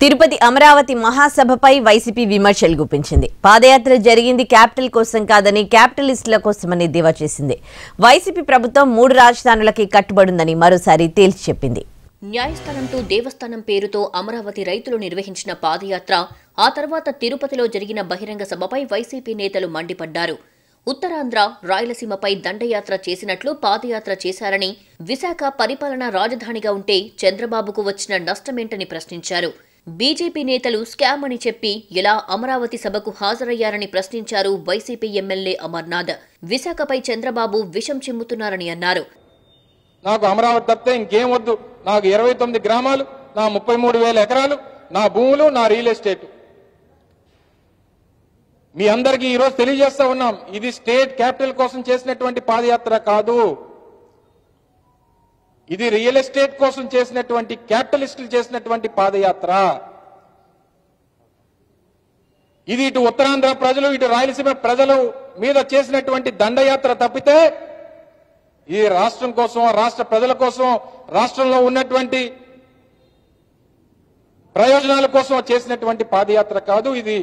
Tirupati Amaravati మహాసభపై YCP విమర్శలు గుప్పించింది. పాదయాత్ర జరిగింది capital కోసం కాదని క్యాపిటలిస్టుల కోసమని దేవా చేసింది. వైసీపీ ప్రభుత్వం 3 రాజధానులకి కట్టుబడిందని మరోసారి తేల్చి చెప్పింది. న్యాయస్థానంతో దేవస్థానం పేరుతో అమరావతి రైతులు నిర్వహించిన పాదయాత్ర, ఆ తర్వాత తిరుపతిలో జరిగిన బహిరంగ సభపై వైసీపీ నేతలు మండిపడ్డారు. ఉత్తరాంధ్ర, రాయలసీమపై దండయాత్ర చేసినట్లు పాదయాత్ర చేశారని, విశాఖ పరిపాలనా రాజధానిగా ఉంటే చంద్రబాబుకు వచ్చిన నష్టమేంటని ప్రశ్నించారు. బీజేపీ నేతలు స్కామ్ అని చెప్పి ఎలా అమరావతి సభకు హాజరయ్యారని ప్రశ్నించారు వైసీపీ ఎమ్మెల్యే అమర్నాథ్. విశాఖపై చంద్రబాబు విషం చిమ్ముతున్నారని అన్నారు. నాకు అమరావతి తప్పితే ఇంకేం వద్దు. నాకు 29 గ్రామాలు, నా 33,000 ఎకరాలు, నా భూములు, నా రియల్ ఎస్టేట్. మీ అందరికీ ఈరోజు తెలియజేస్తా ఉన్నాం, ఇది స్టేట్ క్యాపిటల్ కోసం చేసినటువంటి పాదయాత్ర కాదు. ఇది రియల్ ఎస్టేట్ కోసం చేసినటువంటి క్యాపిటలిస్టులు చేసినటువంటి పాదయాత్ర. ఇది ఇటు ఉత్తరాంధ్ర ప్రజలు, ఇటు రాయలసీమ ప్రజలు మీద చేసినటువంటి దండయాత్ర తప్పితే ఈ రాష్ట్రం కోసం, రాష్ట్ర ప్రజల కోసం, రాష్ట్రంలో ఉన్నటువంటి ప్రయోజనాల కోసం చేసినటువంటి పాదయాత్ర కాదు ఇది.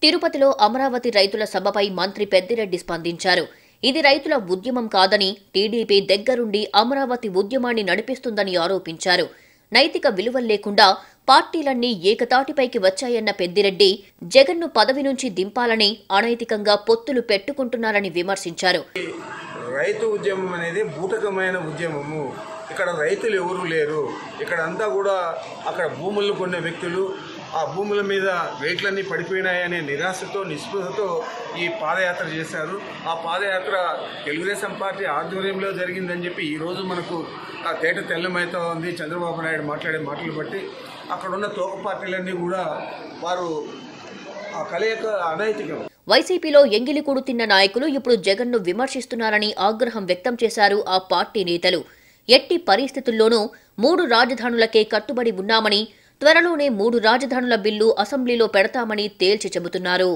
తిరుపతిలో అమరావతి రైతుల సభపై మంత్రి పెద్దిరెడ్డి స్పందించారు. ఇది రైతుల ఉద్యమం కాదని, టీడీపీ దగ్గరుండి అమరావతి ఉద్యమాన్ని నడిపిస్తుందని ఆరోపించారు. నైతిక విలువలు లేకుండా పార్టీలన్నీ ఏకతాటిపైకి వచ్చాయన్న పెద్దిరెడ్డి, జగన్ను పదవి నుంచి దింపాలని అనైతికంగా పొత్తులు పెట్టుకుంటున్నారని విమర్శించారు. రైతు ఉద్యమం అనేది బూటకమైన ఉద్యమము. ఇక్కడ రైతులు ఎవరూ లేరు. ఇక్కడ అంతా కూడా అక్కడ భూములు కొన్న వ్యక్తులు, ఆ భూముల మీద రేట్లన్నీ పడిపోయినాయనే నిరాశతో, నిస్పృహతో ఈ పాదయాత్ర చేశారు. ఆ పాదయాత్ర తెలుగుదేశం పార్టీ ఆధ్వర్యంలో జరిగిందని చెప్పి ఈరోజు మనకు ఆ తేట తెల్లమైతే ఉంది. చంద్రబాబు నాయుడు మాట్లాడే మాటలు బట్టి అక్కడున్న తోక పార్టీలన్నీ కూడా వారు ఆ కలయిక అనైతికం. వైసీపీలో ఎంగిలికూడు తిన్న నాయకులు ఇప్పుడు జగన్ను విమర్శిస్తున్నారని ఆగ్రహం వ్యక్తం చేశారు ఆ పార్టీ నేతలు. ఎట్టి పరిస్థితుల్లోనూ 3 రాజధానులకే కట్టుబడి ఉన్నామని, త్వరలోనే 3 రాజధానుల బిల్లు అసెంబ్లీలో పెడతామని తేల్చి చెబుతున్నారు.